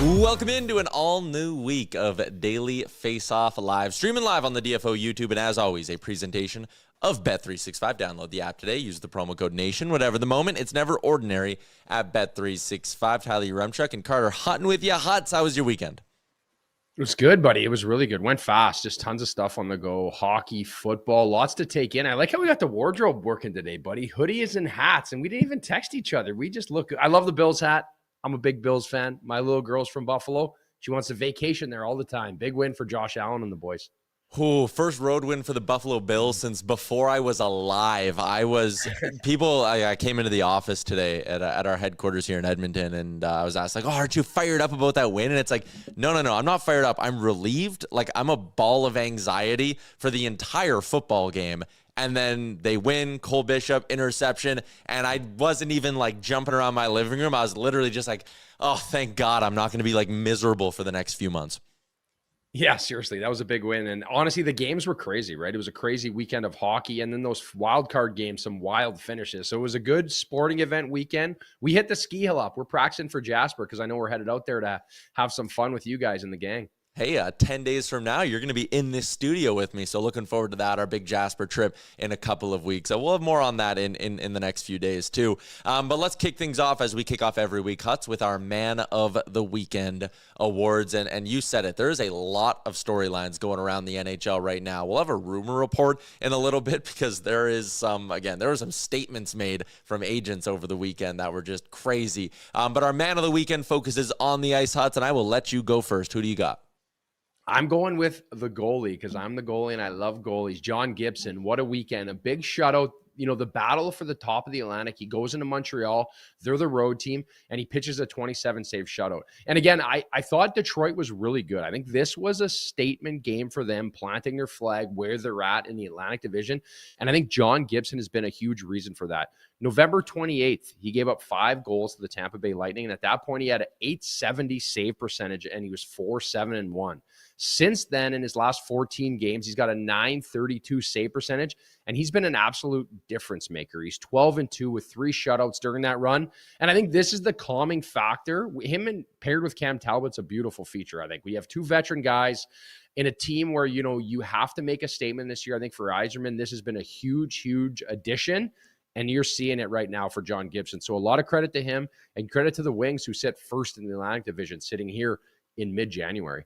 Welcome into an all-new week of Daily Faceoff Live, streaming live on the DFO YouTube, and as always, a presentation of Bet365. Download the app today. Use the promo code NATION. Whatever the moment, it's never ordinary at Bet365. Tyler Yaremchuk and Carter Hutton with you. Huts, how was your weekend? It was good, buddy. It was really good. Went fast. Just tons of stuff on the go. Hockey, football, lots to take in. I like how we got the wardrobe working today, buddy. Hoodies and hats, and we didn't even text each other. We just look good. I love the Bills hat. I'm a big Bills fan. My little girl's from Buffalo. She wants to vacation there all the time. Big win for Josh Allen and the boys. Ooh, first road win for the Buffalo Bills since before I was alive. I came into the office today at our headquarters here in Edmonton, and I was asked, like, oh, aren't you fired up about that win? And it's like, no, I'm not fired up. I'm relieved. Like, I'm a ball of anxiety for the entire football game. And then they win, Cole Bishop, interception, and I wasn't even, like, jumping around my living room. I was literally just like, oh, thank God I'm not going to be, like, miserable for the next few months. Yeah, seriously, that was a big win. And honestly, the games were crazy, right? It was a crazy weekend of hockey, and then those wild card games, some wild finishes. So it was a good sporting event weekend. We hit the ski hill up. We're practicing for Jasper because I know we're headed out there to have some fun with you guys in the gang. Hey, 10 days from now, you're going to be in this studio with me. So looking forward to that, our big Jasper trip in a couple of weeks. So we'll have more on that in the next few days too. But let's kick things off as we kick off every week, Huts, with our Man of the Weekend awards. And you said it, there's a lot of storylines going around the NHL right now. We'll have a rumor report in a little bit because there were some statements made from agents over the weekend that were just crazy. But our Man of the Weekend focuses on the ice, Huts, and I will let you go first. Who do you got? I'm going with the goalie because I'm the goalie and I love goalies. John Gibson, what a weekend. A big shutout. You know, the battle for the top of the Atlantic. He goes into Montreal. They're the road team, and he pitches a 27-save shutout. And again, I thought Detroit was really good. I think this was a statement game for them, planting their flag where they're at in the Atlantic Division. And I think John Gibson has been a huge reason for that. November 28th, he gave up 5 goals to the Tampa Bay Lightning. And at that point, he had an .870 save percentage, and he was 4-7-1. Since then, in his last 14 games, he's got a .932 save percentage, and he's been an absolute difference maker. He's 12-2 with 3 shutouts during that run. And I think this is the calming factor. Him and paired with Cam Talbot's a beautiful feature, I think. We have 2 veteran guys in a team where, you know, you have to make a statement this year. I think for Yzerman, this has been a huge, huge addition. And you're seeing it right now for John Gibson. So a lot of credit to him and credit to the Wings who sit first in the Atlantic Division sitting here in mid-January.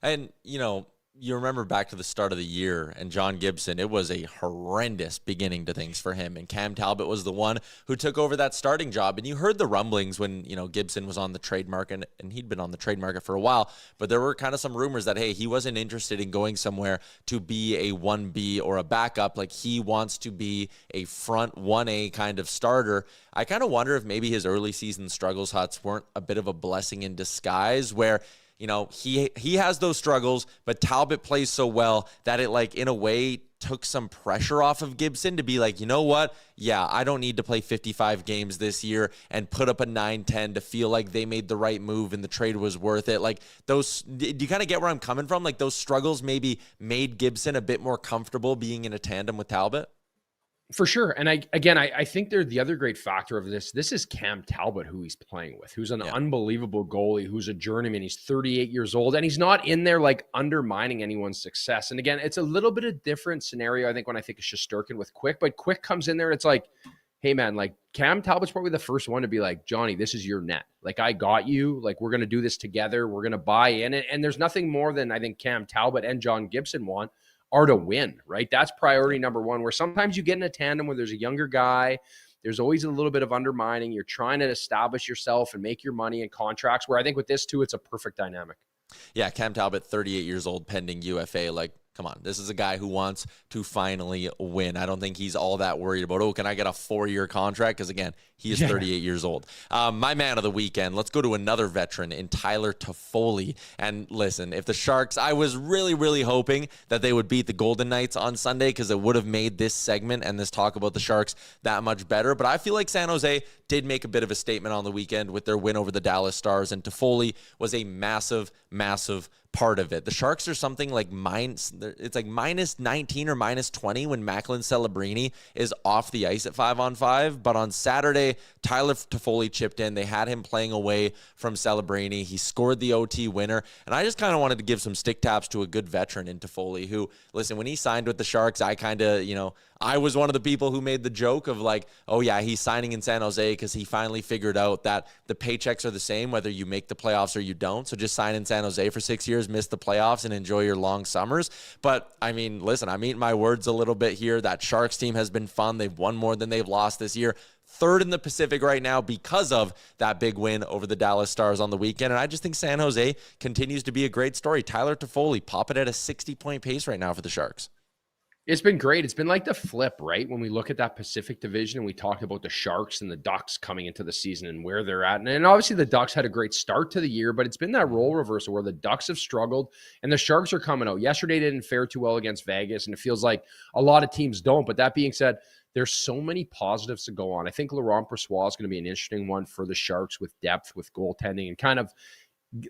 And, you know, you remember back to the start of the year and John Gibson, it was a horrendous beginning to things for him. And Cam Talbot was the one who took over that starting job. And you heard the rumblings when, you know, Gibson was on the trade market, and he'd been on the trade market for a while. But there were kind of some rumors that, hey, he wasn't interested in going somewhere to be a 1B or a backup. Like, he wants to be a front 1A kind of starter. I kind of wonder if maybe his early season struggles, Huts, weren't a bit of a blessing in disguise where, you know, he has those struggles, but Talbot plays so well that it, like, in a way took some pressure off of Gibson to be like, you know what? Yeah, I don't need to play 55 games this year and put up a 9-10 to feel like they made the right move and the trade was worth it. Like, those, do you kind of get where I'm coming from? Like, those struggles maybe made Gibson a bit more comfortable being in a tandem with Talbot? For sure. And I think they're the other great factor of this. This is Cam Talbot, who he's playing with, who's an unbelievable goalie, who's a journeyman. He's 38 years old, and he's not in there like undermining anyone's success. And again, it's a little bit of different scenario, I think, when I think of Shesterkin with Quick, but Quick comes in there. It's like, hey man, like Cam Talbot's probably the first one to be like, Johnny, this is your net. Like, I got you. Like, we're going to do this together. We're going to buy in. And there's nothing more than I think Cam Talbot and John Gibson want are to win, right? That's priority number one, where sometimes you get in a tandem where there's a younger guy. There's always a little bit of undermining. You're trying to establish yourself and make your money in contracts, where I think with this too, it's a perfect dynamic. Yeah, Cam Talbot, 38 years old, pending UFA. Like, come on, this is a guy who wants to finally win. I don't think he's all that worried about, oh, can I get a 4-year contract? Because, again, he is 38 years old. My man of the weekend, let's go to another veteran in Tyler Toffoli. And listen, if the Sharks, I was really, really hoping that they would beat the Golden Knights on Sunday, because it would have made this segment and this talk about the Sharks that much better. But I feel like San Jose did make a bit of a statement on the weekend with their win over the Dallas Stars, and Toffoli was a massive, massive part of it. The Sharks are something like it's like minus 19 or minus 20 when Macklin Celebrini is off the ice at 5-on-5. But on Saturday, Tyler Toffoli chipped in. They had him playing away from Celebrini. He scored the OT winner. And I just kind of wanted to give some stick taps to a good veteran in Toffoli who, listen, when he signed with the Sharks, I kind of, I was one of the people who made the joke of like, oh yeah, he's signing in San Jose because he finally figured out that the paychecks are the same whether you make the playoffs or you don't. So just sign in San Jose for 6 years, miss the playoffs, and enjoy your long summers. But I mean, listen, I'm eating my words a little bit here. That Sharks team has been fun. They've won more than they've lost this year. Third in the Pacific right now because of that big win over the Dallas Stars on the weekend. And I just think San Jose continues to be a great story. Tyler Toffoli popping at a 60-point pace right now for the Sharks. It's been great. It's been like the flip, right? When we look at that Pacific division and we talked about the Sharks and the Ducks coming into the season and where they're at. And obviously the Ducks had a great start to the year, but it's been that role reversal where the Ducks have struggled and the Sharks are coming out. Yesterday didn't fare too well against Vegas, and it feels like a lot of teams don't. But that being said, there's so many positives to go on. I think Laurent Brossoit is going to be an interesting one for the Sharks with depth, with goaltending, and kind of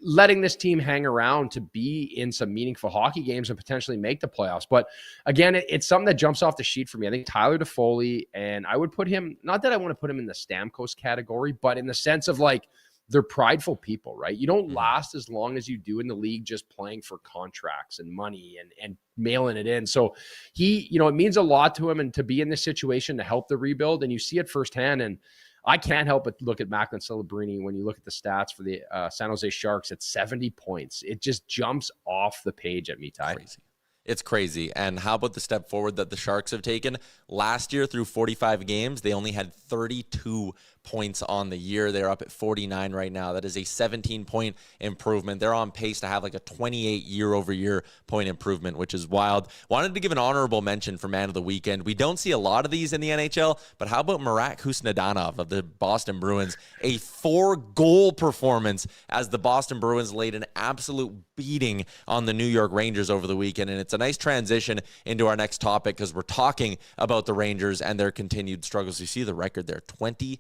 letting this team hang around to be in some meaningful hockey games and potentially make the playoffs. But again, it's something that jumps off the sheet for me. I think Tyler Toffoli, and I would put him, not that I want to put him in the Stamkos category, but in the sense of like, they're prideful people, right? You don't last as long as you do in the league just playing for contracts and money and mailing it in. So he, it means a lot to him and to be in this situation to help the rebuild. And you see it firsthand. And I can't help but look at Macklin Celebrini when you look at the stats for the San Jose Sharks at 70 points. It just jumps off the page at me, Ty. Crazy. It's crazy. And how about the step forward that the Sharks have taken? Last year, through 45 games, they only had 32 points on the year. They're up at 49 right now. That is a 17-point improvement. They're on pace to have like a 28 year-over-year point improvement, which is wild. Wanted to give an honorable mention for Man of the Weekend. We don't see a lot of these in the NHL, but how about Marat Kusnedanov of the Boston Bruins? A 4-goal performance as the Boston Bruins laid an absolute beating on the New York Rangers over the weekend. And it's a nice transition into our next topic because we're talking about the Rangers and their continued struggles. You see the record there, 20-6.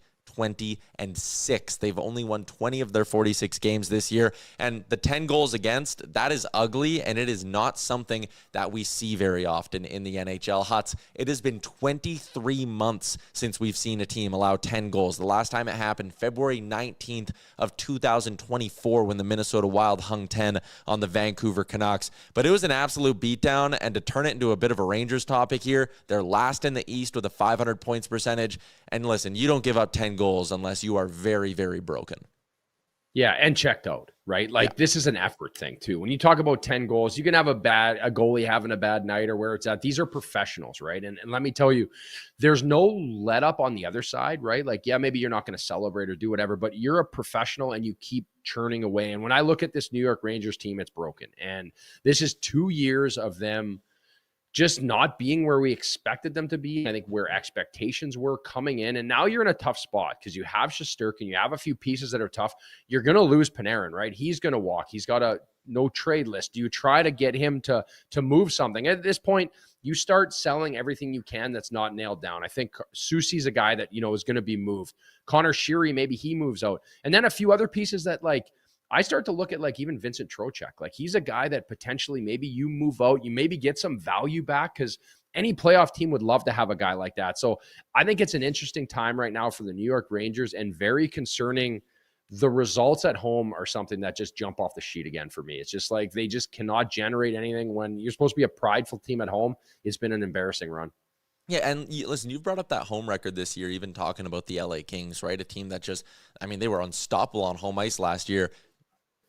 They've only won 20 of their 46 games this year. And the 10 goals against, that is ugly, and it is not something that we see very often in the NHL. Huts, it has been 23 months since we've seen a team allow 10 goals. The last time it happened, February 19th of 2024, when the Minnesota Wild hung 10 on the Vancouver Canucks. But it was an absolute beatdown, and to turn it into a bit of a Rangers topic here, they're last in the East with a 500 points percentage. And listen, you don't give up 10 goals unless you are very, very broken. Yeah, and checked out, right? Like, This is an effort thing too. When you talk about 10 goals, you can have a goalie having a bad night or where it's at. These are professionals, right? And let me tell you, there's no let up on the other side, right? Like, yeah, maybe you're not going to celebrate or do whatever, but you're a professional and you keep churning away. And when I look at this New York Rangers team, it's broken. And this is 2 years of them just not being where we expected them to be. I think where expectations were coming in. And now you're in a tough spot because you have Shesterkin, you have a few pieces that are tough. You're going to lose Panarin, right? He's going to walk. He's got a no trade list. Do you try to get him to move something? At this point, you start selling everything you can that's not nailed down. I think Soucy's a guy that, is going to be moved. Connor Sheary, maybe he moves out. And then a few other pieces that I start to look at even Vincent Trocheck. He's a guy that potentially maybe you move out, you maybe get some value back because any playoff team would love to have a guy like that. So I think it's an interesting time right now for the New York Rangers and very concerning. The results at home are something that just jump off the sheet again for me. It's just they just cannot generate anything when you're supposed to be a prideful team at home. It's been an embarrassing run. Yeah, and listen, you've brought up that home record this year, even talking about the LA Kings, right? A team that they were unstoppable on home ice last year.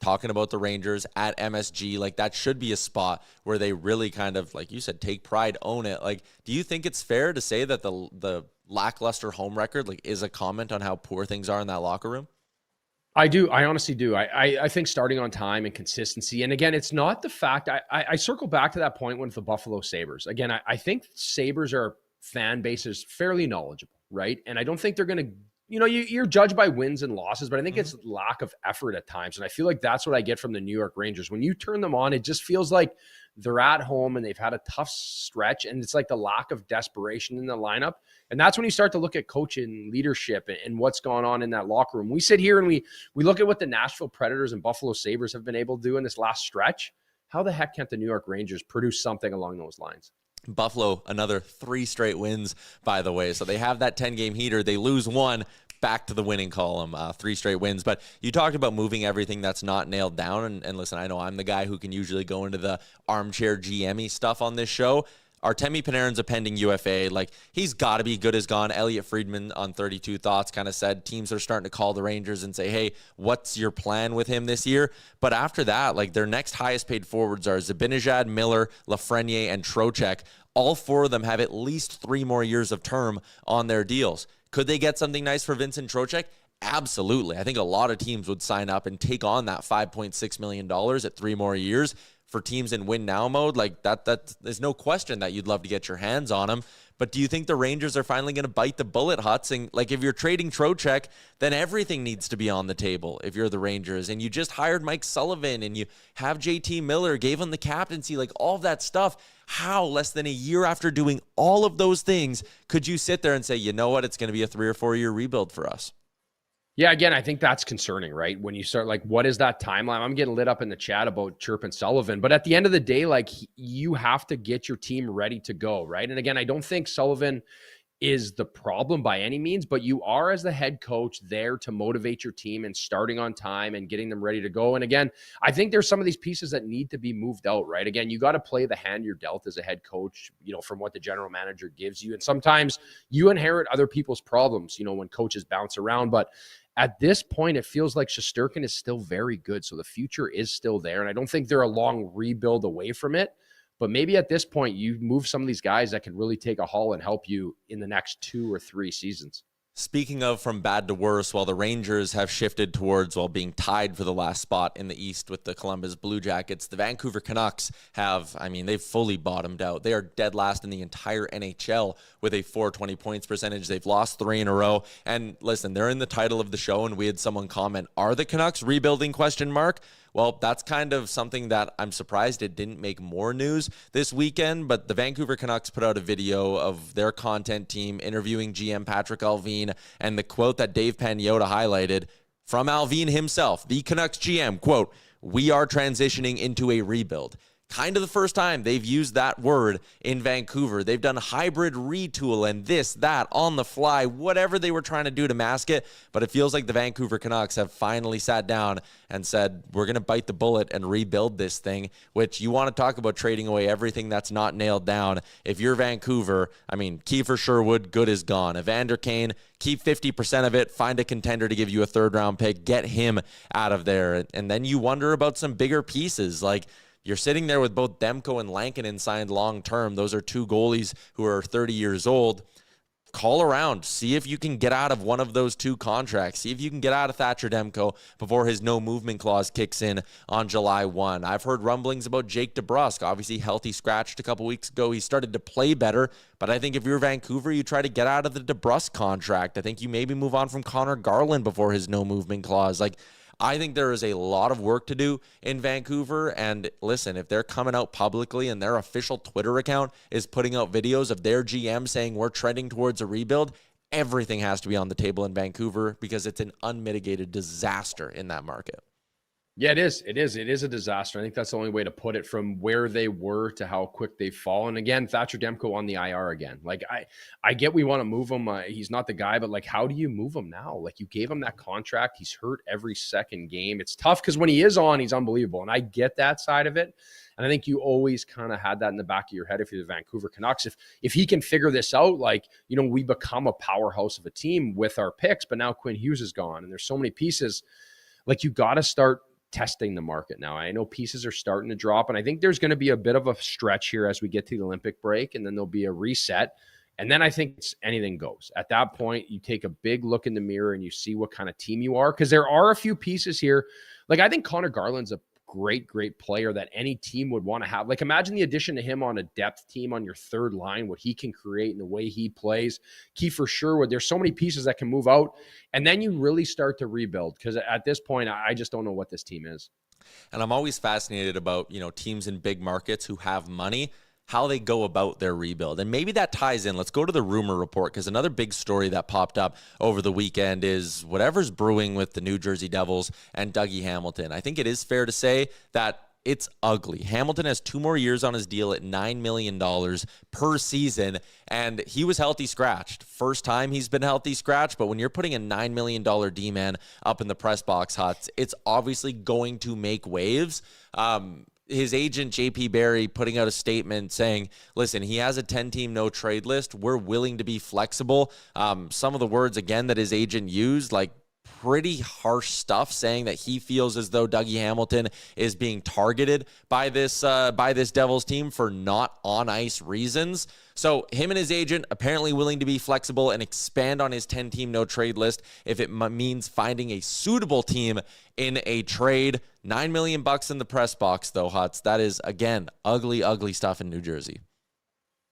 Talking about the Rangers at MSG, that should be a spot where they really kind of, like you said, take pride, own it. Do you think it's fair to say that the lackluster home record is a comment on how poor things are in that locker room? I do. I honestly do. I think starting on time and consistency. And again, it's not the fact I circle back to that point with the Buffalo Sabres. Again, I think Sabres are fan base is fairly knowledgeable, right? And I don't think they're going to, you're judged by wins and losses, but I think it's lack of effort at times. And I feel like that's what I get from the New York Rangers. When you turn them on, it just feels like they're at home and they've had a tough stretch. And it's the lack of desperation in the lineup. And that's when you start to look at coaching, leadership, and what's going on in that locker room. We sit here and we look at what the Nashville Predators and Buffalo Sabres have been able to do in this last stretch. How the heck can't the New York Rangers produce something along those lines? Buffalo, another 3 straight wins, by the way. So they have that 10-game heater. They lose one, back to the winning column, 3 straight wins. But you talked about moving everything that's not nailed down. And listen, I know I'm the guy who can usually go into the armchair GM-y stuff on this show. Artemi Panarin's a pending UFA. Like, he's got to be good as gone. Elliot Friedman on 32 Thoughts kind of said teams are starting to call the Rangers and say, hey, what's your plan with him this year? But after that, like, their next highest paid forwards are Zibanejad, Miller, Lafreniere, and Trocheck. All 4 of them have at least 3 more years of term on their deals. Could they get something nice for Vincent Trocheck? Absolutely. I think a lot of teams would sign up and take on that $5.6 million at 3 more years. For teams in win now mode, like that there's no question that you'd love to get your hands on him. But do you think the Rangers are finally going to bite the bullet, Hutz? And like, if you're trading Trocheck, then everything needs to be on the table if you're the Rangers. And you just hired Mike Sullivan and you have JT Miller, gave him the captaincy, like all of that stuff. How, less than a year after doing all of those things, could you sit there and say, you know what, it's going to be a 3 or 4 year rebuild for us? Yeah, again, I think that's concerning, right? When you start, like, what is that timeline? I'm getting lit up in the chat about Chirp and Sullivan, but at the end of the day, like, you have to get your team ready to go, right? And again, I don't think Sullivan is the problem by any means, but you are, as the head coach, there to motivate your team and starting on time and getting them ready to go. And again, I think there's some of these pieces that need to be moved out, right? Again, you got to play the hand you're dealt as a head coach, you know, from what the general manager gives you. And sometimes you inherit other people's problems, you know, when coaches bounce around. But at this point, it feels like Shesterkin is still very good. So the future is still there. And I don't think they're a long rebuild away from it. But maybe at this point, you move some of these guys that can really take a haul and help you in the next 2 or 3 seasons. Speaking of from bad to worse, while the Rangers have shifted towards, well, being tied for the last spot in the East with the Columbus Blue Jackets, the Vancouver Canucks have, I mean, they've fully bottomed out. They are dead last in the entire NHL with a .420 points percentage. They've lost 3 in a row. And listen, they're in the title of the show, and we had someone comment, are the Canucks rebuilding, question mark? Well, that's kind of something that I'm surprised it didn't make more news this weekend, but the Vancouver Canucks put out a video of their content team interviewing GM Patrick Allvin, and the quote that Dave Pagnotta highlighted from Allvin himself, the Canucks GM, quote, "We are transitioning into a rebuild." Kind of the first time they've used that word in Vancouver. They've done hybrid retool and this, that, on the fly, whatever they were trying to do to mask it. But it feels like the Vancouver Canucks have finally sat down and said, we're going to bite the bullet and rebuild this thing, which you want to talk about trading away everything that's not nailed down. If you're Vancouver, I mean, Kiefer Sherwood, good is gone. Evander Kane, keep 50% of it, find a contender to give you a 3rd-round pick, get him out of there. And then you wonder about some bigger pieces, like, you're sitting there with both Demko and Lankinen signed long-term. Those are 2 goalies who are 30 years old. Call around. See if you can get out of one of those 2 contracts. See if you can get out of Thatcher Demko before his no-movement clause kicks in on July 1. I've heard rumblings about Jake DeBrusk. Obviously, healthy scratched a couple weeks ago. He started to play better. But I think if you're Vancouver, you try to get out of the DeBrusk contract. I think you maybe move on from Connor Garland before his no-movement clause. Like, I think there is a lot of work to do in Vancouver. And listen, if they're coming out publicly and their official Twitter account is putting out videos of their GM saying we're trending towards a rebuild, everything has to be on the table in Vancouver because it's an unmitigated disaster in that market. Yeah, it is. It is a disaster. I think that's the only way to put it, from where they were to how quick they've fallen. Again, Thatcher Demko on the IR again. Like, I get we want to move him. He's not the guy, but like, how do you move him now? Like, you gave him that contract. He's hurt every second game. It's tough because when he is on, he's unbelievable. And I get that side of it. And I think you always kind of had that in the back of your head if you're the Vancouver Canucks. If he can figure this out, like, you know, we become a powerhouse of a team with our picks, but now Quinn Hughes is gone and there's so many pieces. Like, you got to start testing the market now. I know pieces are starting to drop, and I think there's going to be a bit of a stretch here as we get to the Olympic break, and then there'll be a reset. And then I think it's anything goes. At that point, you take a big look in the mirror and you see what kind of team you are, because there are a few pieces here. Like, I think Connor Garland's a great player that any team would want to have. Like, imagine the addition to him on a depth team on your 3rd line, what he can create and the way he plays. Kiefer Sherwood, there's so many pieces that can move out, and then you really start to rebuild, because at this point, I just don't know what this team is. And I'm always fascinated about, you know, teams in big markets who have money, how they go about their rebuild. And maybe that ties in. Let's go to the Rumour Report, because another big story that popped up over the weekend is whatever's brewing with the New Jersey Devils and Dougie Hamilton. I think it is fair to say that it's ugly. Hamilton has 2 more years on his deal at $9 million per season, and he was healthy scratched. First time he's been healthy scratched, but when you're putting a $9 million D-man up in the press box, Huts, it's obviously going to make waves. His agent, JP Barry, putting out a statement saying, listen, he has a 10-team no-trade list. We're willing to be flexible. Some of the words, again, that his agent used, like pretty harsh stuff, saying that he feels as though Dougie Hamilton is being targeted by this Devils team for not on-ice reasons. So him and his agent apparently willing to be flexible and expand on his 10-team no-trade list if it means finding a suitable team in a trade. $9 million in the press box, though, Huts. That is, again, ugly, ugly stuff in New Jersey.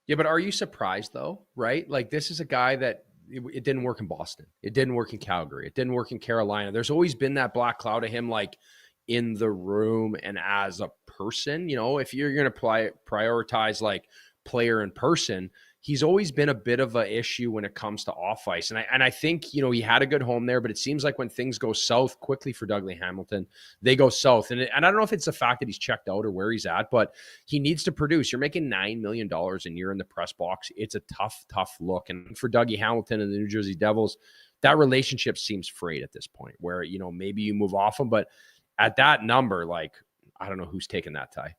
Yeah, but are you surprised, though, right? Like, this is a guy that it didn't work in Boston. It didn't work in Calgary. It didn't work in Carolina. There's always been that black cloud of him, like, in the room and as a person. You know, if you're going to prioritize, like, player in person, he's always been a bit of an issue when it comes to off ice. And I think, you know, he had a good home there, but it seems like when things go south quickly for Dougie Hamilton, they go south. And I don't know if it's the fact that he's checked out or where he's at, but he needs to produce. You're making $9 million a year in the press box. It's a tough look. And for Dougie Hamilton and the New Jersey Devils, that relationship seems frayed at this point where, you know, maybe you move off him, but at that number, like, I don't know who's taking that tie.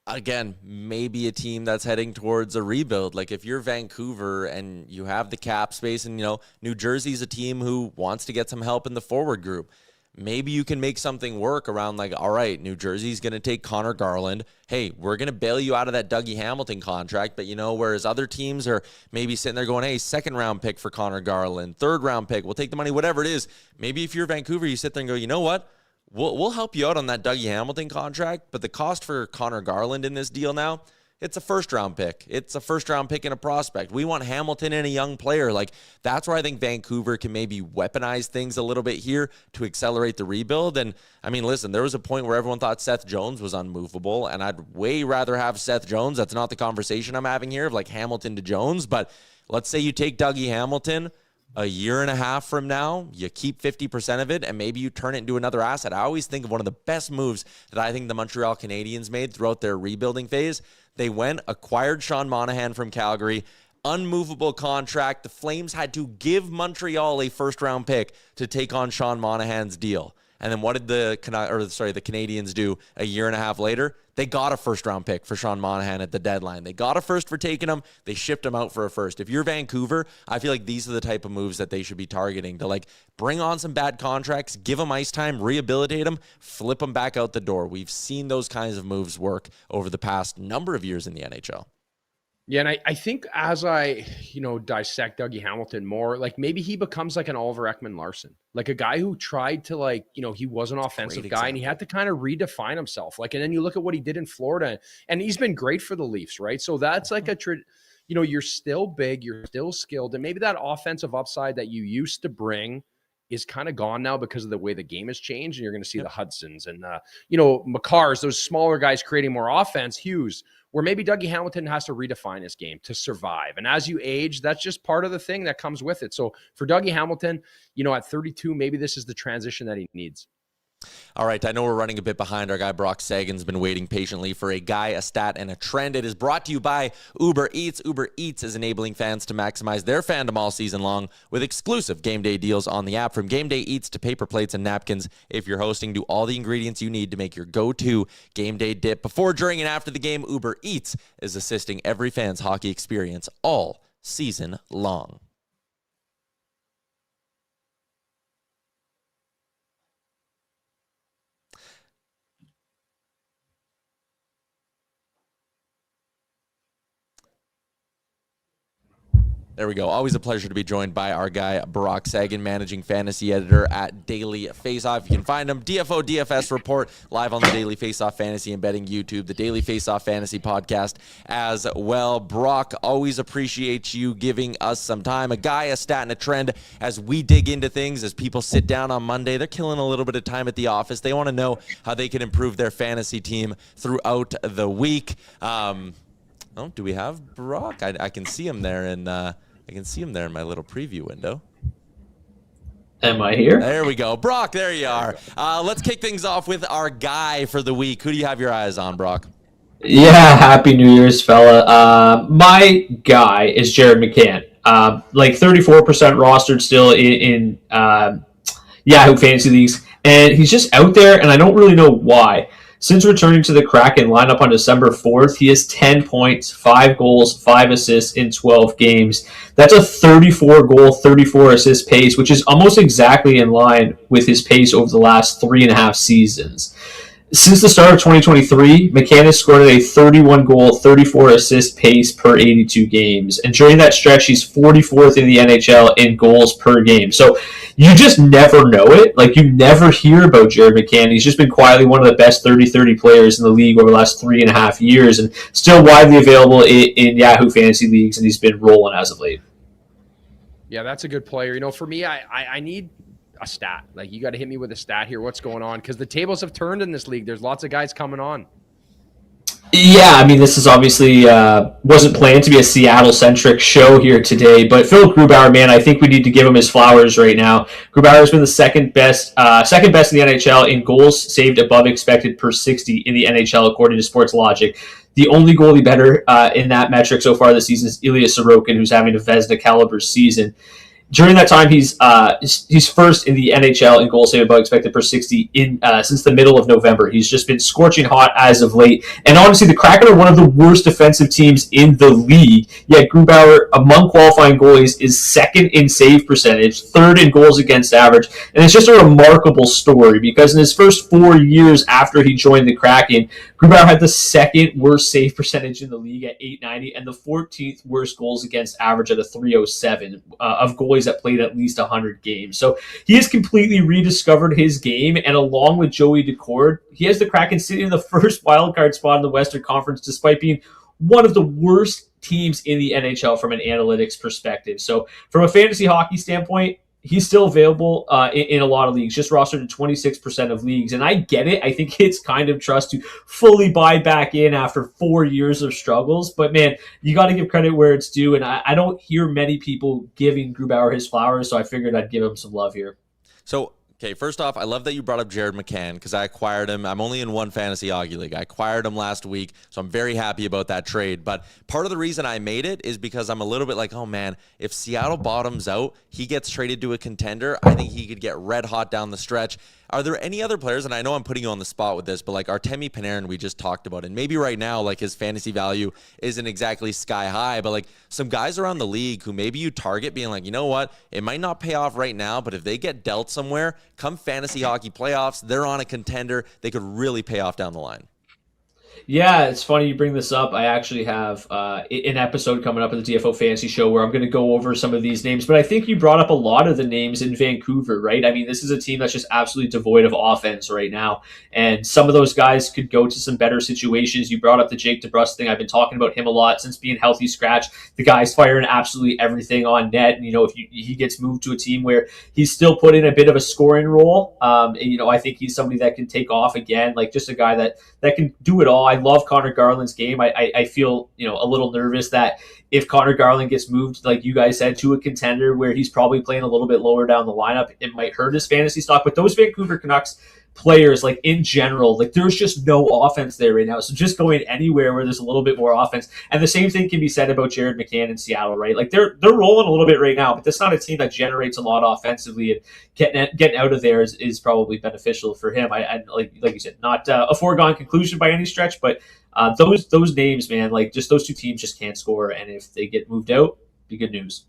Again, maybe a team that's heading towards a rebuild. Like if you're Vancouver and you have the cap space and, you know, New Jersey's a team who wants to get some help in the forward group. Maybe you can make something work around like, all right, New Jersey's going to take Connor Garland. Hey, we're going to bail you out of that Dougie Hamilton contract. But, you know, whereas other teams are maybe sitting there going, hey, 2nd round pick for Connor Garland, 3rd round pick, we'll take the money, whatever it is. Maybe if you're Vancouver, you sit there and go, you know what? We'll help you out on that Dougie Hamilton contract, but the cost for Connor Garland in this deal now, it's a 1st-round pick. It's a 1st-round pick and a prospect. We want Hamilton and a young player. Like, that's where I think Vancouver can maybe weaponize things a little bit here to accelerate the rebuild. And, I mean, listen, there was a point where everyone thought Seth Jones was unmovable, and I'd way rather have Seth Jones. That's not the conversation I'm having here of, like, Hamilton to Jones. But let's say you take Dougie Hamilton a year and a half from now, you keep 50% of it, and maybe you turn it into another asset. I always think of one of the best moves that I think the Montreal Canadiens made throughout their rebuilding phase. They went, acquired Sean Monahan from Calgary, unmovable contract. The Flames had to give Montreal a 1st-round pick to take on Sean Monahan's deal. And then what did the Canadiens do a year and a half later? They got a 1st-round pick for Sean Monahan at the deadline. They got a 1st for taking him. They shipped him out for a 1st. If you're Vancouver, I feel like these are the type of moves that they should be targeting to, like, bring on some bad contracts, give them ice time, rehabilitate them, flip them back out the door. We've seen those kinds of moves work over the past number of years in the NHL. Yeah, and I think as I, you know, dissect Dougie Hamilton more, like maybe he becomes like an Oliver Ekman-Larsson, like a guy who tried to, like, you know, he was an offensive guy and he had to kind of redefine himself. Like, and then you look at what he did in Florida, and he's been great for the Leafs, right? So that's like you know, you're still big, you're still skilled, and maybe that offensive upside that you used to bring is kind of gone now because of the way the game has changed. And you're going to see the Hudsons and, you know, Makars, those smaller guys creating more offense, Hughes, where maybe Dougie Hamilton has to redefine his game to survive. And as you age, that's just part of the thing that comes with it. So for Dougie Hamilton, you know, at 32, maybe this is the transition that he needs. All right, I know we're running a bit behind. Our guy Brock Seguin's been waiting patiently for a guy, a stat, and a trend. It is brought to you by Uber Eats. Uber Eats is enabling fans to maximize their fandom all season long with exclusive game day deals on the app. From game day eats to paper plates and napkins, if you're hosting, do all the ingredients you need to make your go-to game day dip. Before, during, and after the game, Uber Eats is assisting every fan's hockey experience all season long. There we go. Always a pleasure to be joined by our guy, Brock Seguin, managing fantasy editor at Daily Faceoff. You can find him, DFO DFS Report, live on the Daily Faceoff Fantasy and Betting YouTube, the Daily Faceoff Fantasy Podcast as well. Brock, always appreciate you giving us some time. A guy, a stat, and a trend as we dig into things, as people sit down on Monday. They're killing a little bit of time at the office. They want to know how they can improve their fantasy team throughout the week. Oh, do we have Brock? I can see him there in I can see him there in my little preview window. Am I here? There we go. Brock, there you are. Let's kick things off with our guy for the week. Who do you have your eyes on, Brock? Yeah, happy New Year's, fella. My guy is Jared McCann. Like 34% rostered still in Yahoo Fantasy Leagues, and he's just out there, and I don't really know why. Since returning to the Kraken lineup on December 4th, he has 10 points, 5 goals, 5 assists in 12 games. That's a 34-goal, 34-assist pace, which is almost exactly in line with his pace over the last 3.5 seasons. Since the start of 2023, McCann has scored at a 31-goal, 34-assist pace per 82 games. And during that stretch, he's 44th in the NHL in goals per game. So you just never know it. Like, you never hear about Jared McCann. He's just been quietly one of the best 30-30 players in the league over the last 3.5 years and still widely available in Yahoo Fantasy Leagues, and he's been rolling as of late. Yeah, that's a good player. For me, I need a stat. Like, you got to hit me with a stat here. What's going on? Because the tables have turned in this league. There's lots of guys coming on. Yeah, I mean, this is obviously wasn't planned to be a Seattle-centric show here today, but Phil Grubauer, man, I think we need to give him his flowers right now. Grubauer has been the second best in the NHL in goals saved above expected per 60 in the NHL, according to Sports Logic. The only goalie better in that metric so far this season is Ilya Sorokin, who's having a Vezina caliber season. During that time, he's first in the NHL in goals saved above expected per 60 since the middle of November. He's just been scorching hot as of late. And honestly, the Kraken are one of the worst defensive teams in the league. Yet Grubauer, among qualifying goalies, is second in save percentage, third in goals against average. And it's just a remarkable story because in his first 4 years after he joined the Kraken, Grubauer had the second worst save percentage in the league at .890 and the 14th worst goals against average at a .307 of goalies that played at least 100 games. So he has completely rediscovered his game, and along with Joey Decord, he has the Kraken sitting in the first wildcard spot in the Western Conference despite being one of the worst teams in the NHL from an analytics perspective. So from a fantasy hockey standpoint, he's still available in a lot of leagues, just rostered in 26% of leagues. And I get it. I think it's kind of trust to fully buy back in after 4 years of struggles. But, man, you got to give credit where it's due. And I don't hear many people giving Grubauer his flowers, so I figured I'd give him some love here. So, okay, first off, I love that you brought up Jared McCann because I acquired him. I'm only in one fantasy hockey league. I acquired him last week, so I'm very happy about that trade. But part of the reason I made it is because I'm a little bit like, oh, man, if Seattle bottoms out, he gets traded to a contender. I think he could get red hot down the stretch. Are there any other players, and I know I'm putting you on the spot with this, but like Artemi Panarin we just talked about, and maybe right now like his fantasy value isn't exactly sky high, but like some guys around the league who maybe you target being like, you know what, it might not pay off right now, but if they get dealt somewhere, come fantasy hockey playoffs, they're on a contender, they could really pay off down the line. Yeah, it's funny you bring this up. I actually have an episode coming up at the DFO Fantasy Show where I'm going to go over some of these names. But I think you brought up a lot of the names in Vancouver, right? I mean, this is a team that's just absolutely devoid of offense right now. And some of those guys could go to some better situations. You brought up the Jake DeBrusk thing. I've been talking about him a lot since being healthy scratch. The guy's firing absolutely everything on net. And, if he gets moved to a team where he's still put in a bit of a scoring role, I think he's somebody that can take off again, like just a guy that can do it all. I love Connor Garland's game. I feel, a little nervous that if Connor Garland gets moved, like you guys said, to a contender where he's probably playing a little bit lower down the lineup, it might hurt his fantasy stock. But those Vancouver Canucks players, like in general, like there's just no offense there right now. So just going anywhere where there's a little bit more offense. And the same thing can be said about Jared McCann in Seattle, right? Like they're rolling a little bit right now, but that's not a team that generates a lot offensively, and getting out of there is probably beneficial for him. I like you said, not a foregone conclusion by any stretch, but those names, man, like just those two teams just can't score, and if they get moved out, be good news.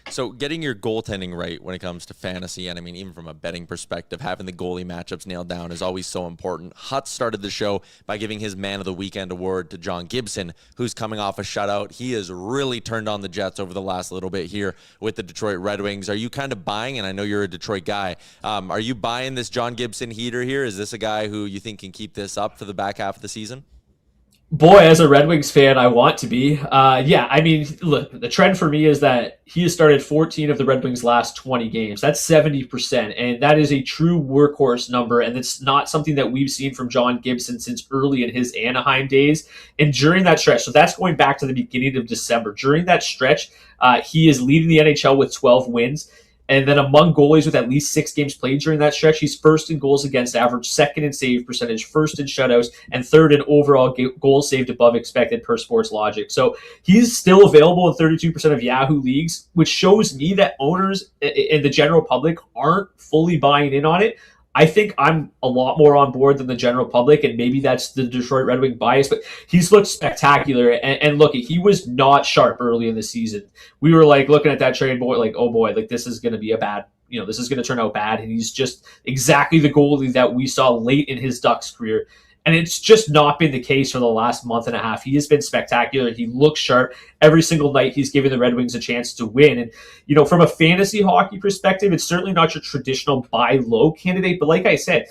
So getting your goaltending right when it comes to fantasy, and I mean, even from a betting perspective, having the goalie matchups nailed down is always so important. Hutz started the show by giving his Man of the Weekend award to John Gibson, who's coming off a shutout. He has really turned on the Jets over the last little bit here with the Detroit Red Wings. Are you kind of buying, and I know you're a Detroit guy, are you buying this John Gibson heater here? Is this a guy who you think can keep this up for the back half of the season? Boy, as a Red Wings fan, I want to be. Yeah, I mean, look, the trend for me is that he has started 14 of the Red Wings' last 20 games. That's 70%, and that is a true workhorse number, and it's not something that we've seen from John Gibson since early in his Anaheim days. And during that stretch, so that's going back to the beginning of December, during that stretch, he is leading the NHL with 12 wins. And then among goalies with at least 6 games played during that stretch, he's first in goals against average, second in save percentage, first in shutouts, and third in overall goals saved above expected per Sports Logic. So he's still available in 32% of Yahoo leagues, which shows me that owners and the general public aren't fully buying in on it. I think I'm a lot more on board than the general public, and maybe that's the Detroit Red Wing bias, but he's looked spectacular. And look, he was not sharp early in the season. We were like looking at that trade, boy, like, oh boy, like this is going to be a bad, this is going to turn out bad. And he's just exactly the goalie that we saw late in his Ducks career. And it's just not been the case for the last month and a half. He has been spectacular. He looks sharp. Every single night he's giving the Red Wings a chance to win. And, from a fantasy hockey perspective, it's certainly not your traditional buy low candidate. But like I said,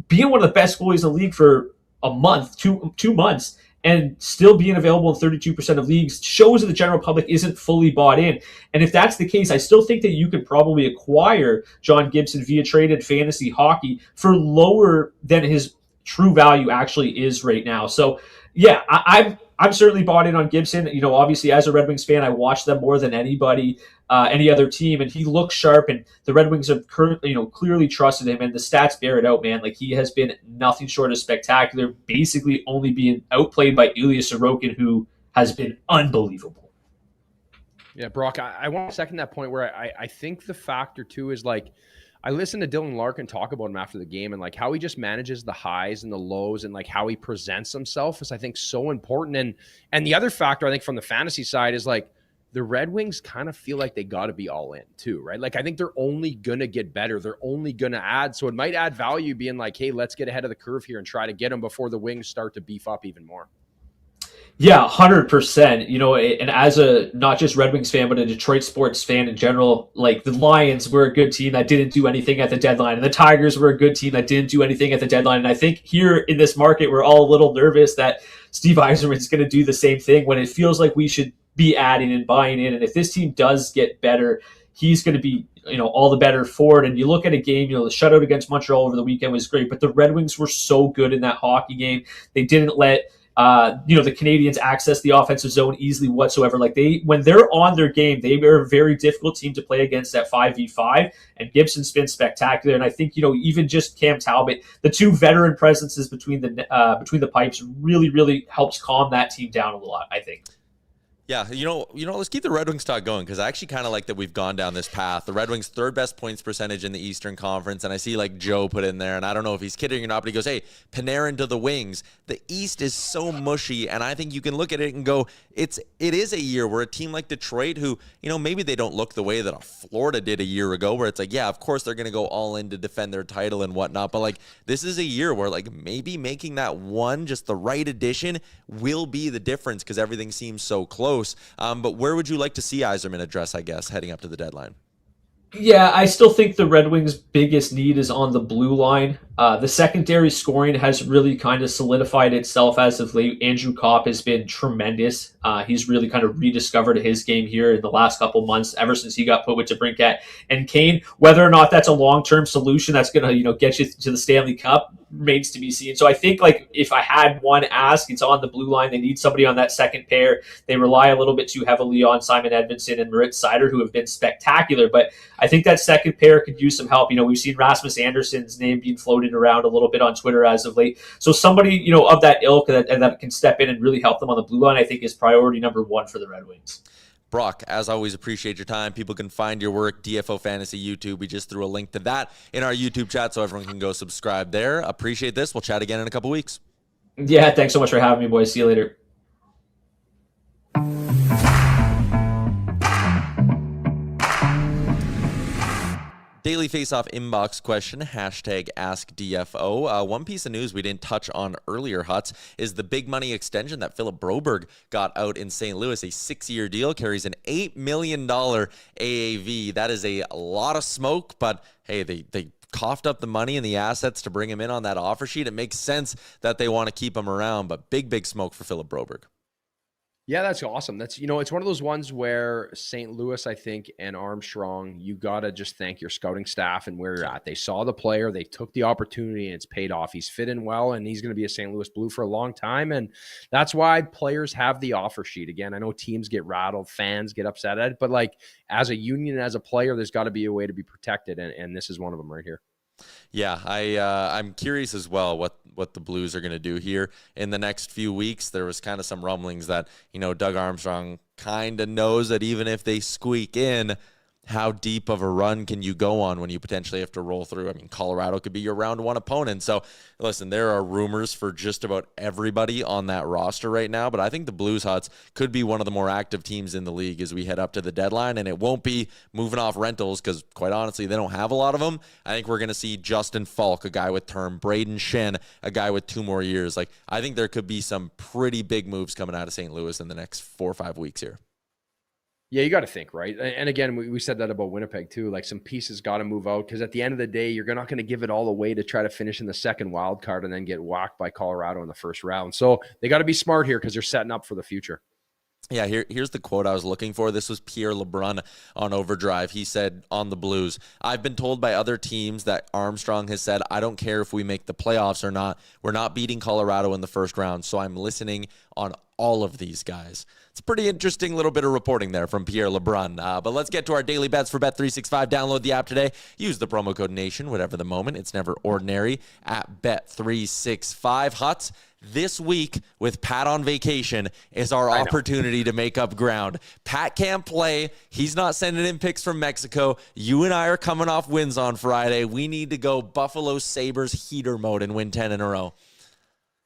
being one of the best goalies in the league for a month, two months, and still being available in 32% of leagues shows that the general public isn't fully bought in. And if that's the case, I still think that you could probably acquire John Gibson via traded fantasy hockey for lower than his true value actually is right now. So yeah, I'm certainly bought in on Gibson. Obviously as a Red Wings fan, I watch them more than anybody, any other team, and he looks sharp, and the Red Wings have currently, clearly trusted him, and the stats bear it out, man. Like, he has been nothing short of spectacular, basically only being outplayed by Ilya Sorokin, who has been unbelievable. Yeah, Brock, I want to second that point where I think the factor too is like, I listened to Dylan Larkin talk about him after the game and like how he just manages the highs and the lows and like how he presents himself is, I think, so important. And the other factor I think from the fantasy side is like the Red Wings kind of feel like they got to be all in too, right? Like I think they're only going to get better. They're only going to add. So it might add value being like, hey, let's get ahead of the curve here and try to get them before the Wings start to beef up even more. Yeah, 100%. And as a not just Red Wings fan, but a Detroit sports fan in general, like the Lions were a good team that didn't do anything at the deadline, and the Tigers were a good team that didn't do anything at the deadline. And I think here in this market, we're all a little nervous that Steve Yzerman's going to do the same thing when it feels like we should be adding and buying in. And if this team does get better, he's going to be all the better for it. And you look at a game, the shutout against Montreal over the weekend was great, but the Red Wings were so good in that hockey game. They didn't let the Canadians access the offensive zone easily whatsoever. Like when they're on their game, they are a very difficult team to play against at 5v5, and Gibson's been spectacular. And I think, even just Cam Talbot, the two veteran presences between the pipes really, really helps calm that team down a lot, I think. Yeah, let's keep the Red Wings talk going, because I actually kind of like that we've gone down this path. The Red Wings' third best points percentage in the Eastern Conference, and I see like Joe put in there, and I don't know if he's kidding or not, but he goes, hey, Panarin to the Wings. The East is so mushy, and I think you can look at it and go, it is a year where a team like Detroit, who, maybe they don't look the way that Florida did a year ago, where it's like, yeah, of course they're going to go all in to defend their title and whatnot, but like this is a year where like maybe making that one, just the right addition, will be the difference, because everything seems so close. But where would you like to see Yzerman address, I guess, heading up to the deadline? Yeah, I still think the Red Wings' biggest need is on the blue line. The secondary scoring has really kind of solidified itself as of late. Andrew Kopp has been tremendous. He's really kind of rediscovered his game here in the last couple months, ever since he got put with DeBrincat and Kane. Whether or not that's a long-term solution that's going to, get you to the Stanley Cup remains to be seen. So I think, like, if I had one ask, it's on the blue line. They need somebody on that second pair. They rely a little bit too heavily on Simon Edmondson and Moritz Seider, who have been spectacular. But I think that second pair could use some help. We've seen Rasmus Anderson's name being floated around a little bit on Twitter as of late. So somebody, of that ilk that can step in and really help them on the blue line, I think is priority number one for the Red Wings. Brock, as always, appreciate your time. People can find your work, DFO Fantasy YouTube. We just threw a link to that in our YouTube chat, so everyone can go subscribe there. Appreciate this. We'll chat again in a couple weeks. Yeah, thanks so much for having me, boys. See you later. Daily Faceoff inbox question, hashtag askDFO. One piece of news we didn't touch on earlier, Huts, is the big money extension that Philip Broberg got out in St. Louis. A 6-year deal, carries an $8 million AAV. That is a lot of smoke, but hey, they coughed up the money and the assets to bring him in on that offer sheet. It makes sense that they want to keep him around, but big smoke for Philip Broberg. Yeah, that's awesome. That's, it's one of those ones where St. Louis, I think, and Armstrong, you got to just thank your scouting staff and where you're at. They saw the player, they took the opportunity, and it's paid off. He's fit in well, and he's going to be a St. Louis Blue for a long time. And that's why players have the offer sheet. Again, I know teams get rattled, fans get upset at it, but like as a union, as a player, there's got to be a way to be protected. And this is one of them right here. Yeah, I'm curious as well what the Blues are going to do here in the next few weeks. There was kind of some rumblings that, Doug Armstrong kind of knows that even if they squeak in, how deep of a run can you go on when you potentially have to roll through? I mean, Colorado could be your round one opponent. So, listen, there are rumors for just about everybody on that roster right now, but I think the Blues Huts could be one of the more active teams in the league as we head up to the deadline, and it won't be moving off rentals because, quite honestly, they don't have a lot of them. I think we're going to see Justin Falk, a guy with term, Braden Shen, a guy with 2 more years. Like, I think there could be some pretty big moves coming out of St. Louis in the next 4 or 5 weeks here. Yeah, you got to think, right? And again, we said that about Winnipeg too. Like some pieces got to move out because at the end of the day, you're not going to give it all away to try to finish in the second wild card and then get whacked by Colorado in the first round. So they got to be smart here because they're setting up for the future. Yeah, here's the quote I was looking for. This was Pierre LeBrun on Overdrive. He said on the Blues, "I've been told by other teams that Armstrong has said, I don't care if we make the playoffs or not. We're not beating Colorado in the first round, so I'm listening on all of these guys." It's a pretty interesting little bit of reporting there from Pierre LeBrun. But let's get to our daily bets for Bet365. Download the app today. Use the promo code NATION, whatever the moment. It's never ordinary at Bet365. Huts, this week with Pat on vacation is our opportunity to make up ground. Pat can't play. He's not sending in picks from Mexico. You and I are coming off wins on Friday. We need to go Buffalo Sabres heater mode and win 10 in a row.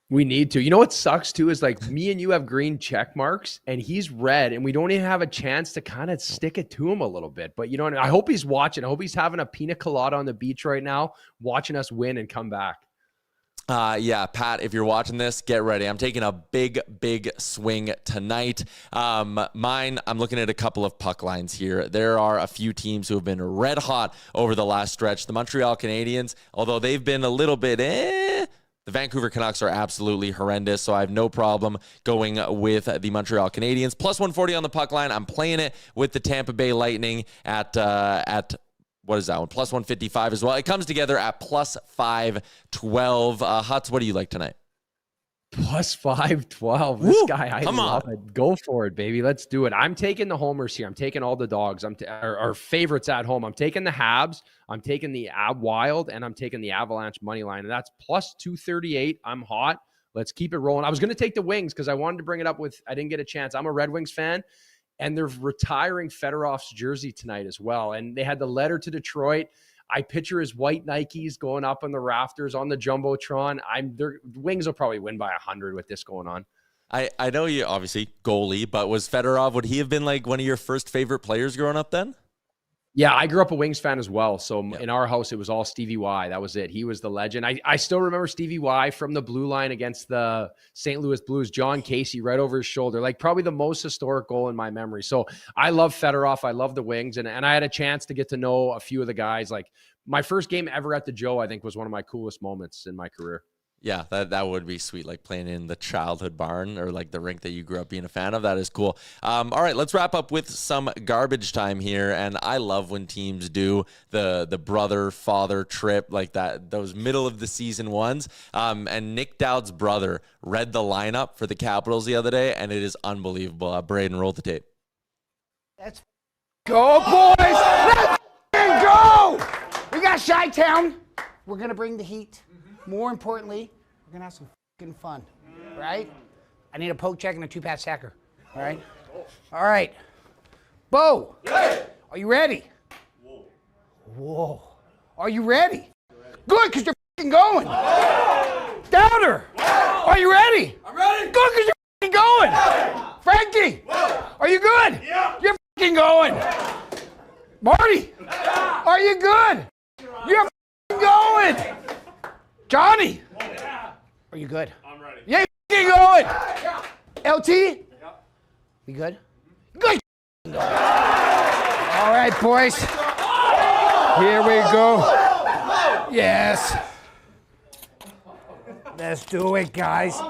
We need to. You know what sucks too is like me and you have green check marks and he's red and we don't even have a chance to kind of stick it to him a little bit. But I hope he's watching. I hope he's having a pina colada on the beach right now, watching us win and come back. Yeah, Pat, if you're watching this, get ready. I'm taking a big swing tonight. I'm looking at a couple of puck lines here. There are a few teams who have been red hot over the last stretch. The Montreal Canadiens, although they've been a little bit the Vancouver Canucks are absolutely horrendous, so I have no problem going with the Montreal Canadiens. Plus 140 on the puck line. I'm playing it with the Tampa Bay Lightning at what is that one? Plus 155 as well. It comes together at plus 512. Huts, what do you like tonight? Plus 512. This guy, I love it. Go for it, baby. Let's do it. I'm taking the homers here. I'm taking all the dogs. Our favorites at home. I'm taking the Habs. I'm taking the Wild, and I'm taking the Avalanche money line. And that's plus 238. I'm hot. Let's keep it rolling. I was going to take the Wings because I wanted to bring it up I didn't get a chance. I'm a Red Wings fan, and they're retiring Fedorov's jersey tonight as well. And they had the letter to Detroit. I picture his white Nikes going up on the rafters on the Jumbotron. The Wings will probably win by 100 with this going on. I know you obviously goalie, but was Fedorov, would he have been like one of your first favorite players growing up then? Yeah, I grew up a Wings fan as well. So in our house, it was all Stevie Y. That was it. He was the legend. I still remember Stevie Y from the blue line against the St. Louis Blues. John Casey right over his shoulder. Like probably the most historic goal in my memory. So I love Fedorov. I love the Wings. And I had a chance to get to know a few of the guys. Like my first game ever at the Joe, I think was one of my coolest moments in my career. Yeah, that would be sweet, like playing in the childhood barn or like the rink that you grew up being a fan of. That is cool. All right, let's wrap up with some garbage time here. And I love when teams do the brother-father trip like that, those middle of the season ones. And Nick Dowd's brother read the lineup for the Capitals the other day, and it is unbelievable. Braden, roll the tape. Let's go, boys! Let's go! We got Chi-Town. We're going to bring the heat. More importantly, we're going to have some fucking fun, right? I need a poke check and a 2-pass sacker, all right? All right. Bo, are you ready? Whoa. Are you ready? Good, because you're fucking going. Downer, are you ready? I'm ready. Good, because you're fucking going. Frankie, are you good? Yeah. You're fucking going. Marty, are you good? You're fucking going. Johnny, are you good? I'm ready. Yeah, you're going. LT, you good? Good. All right, boys. Here we go. Yes. Let's do it, guys.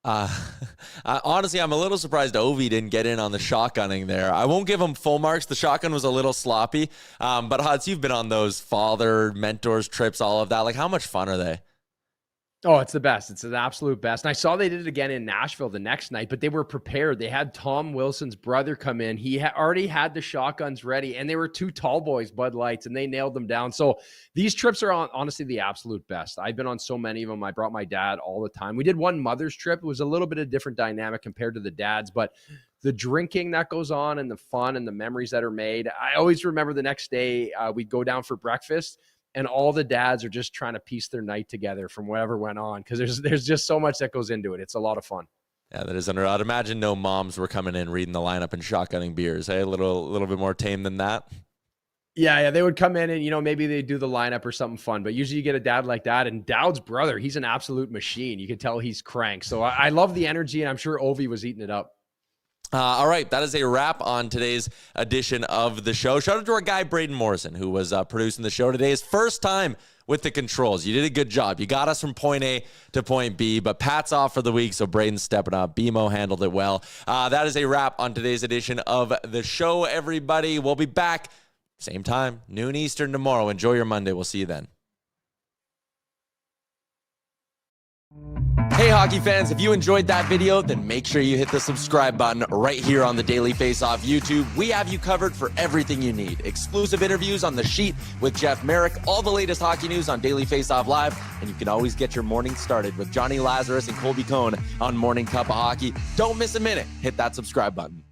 Honestly, I'm a little surprised Ovi didn't get in on the shotgunning there. I won't give him full marks. The shotgun was a little sloppy. But Huts, you've been on those father mentors trips, all of that. Like, how much fun are they? Oh, it's the best. It's the absolute best. And I saw they did it again in Nashville the next night, but they were prepared. They had Tom Wilson's brother come in. He already had the shotguns ready, and they were two tall boys, Bud Lights, and they nailed them down. So these trips are honestly the absolute best. I've been on so many of them. I brought my dad all the time. We did one mother's trip. It was a little bit of a different dynamic compared to the dad's, but the drinking that goes on and the fun and the memories that are made. I always remember the next day we'd go down for breakfast, and all the dads are just trying to piece their night together from whatever went on, because there's just so much that goes into it. It's a lot of fun. Yeah, that is under. I'd imagine no moms were coming in reading the lineup and shotgunning beers. Hey, a little bit more tame than that. Yeah, they would come in and maybe they do the lineup or something fun. But usually you get a dad like that, and Dowd's brother, he's an absolute machine. You can tell he's cranked. So I love the energy, and I'm sure Ovi was eating it up. All right, that is a wrap on today's edition of the show. Shout out to our guy, Braden Morrison, who was producing the show today. His first time with the controls. You did a good job. You got us from point A to point B, but Pat's off for the week, so Braden's stepping up. BMO handled it well. That is a wrap on today's edition of the show, everybody. We'll be back same time, noon Eastern tomorrow. Enjoy your Monday. We'll see you then. Hey, hockey fans, if you enjoyed that video, then make sure you hit the subscribe button right here on the Daily Faceoff YouTube. We have you covered for everything you need. Exclusive interviews on The Sheet with Jeff Merrick, all the latest hockey news on Daily Faceoff Live, and you can always get your morning started with Johnny Lazarus and Colby Cohn on Morning Cup of Hockey. Don't miss a minute. Hit that subscribe button.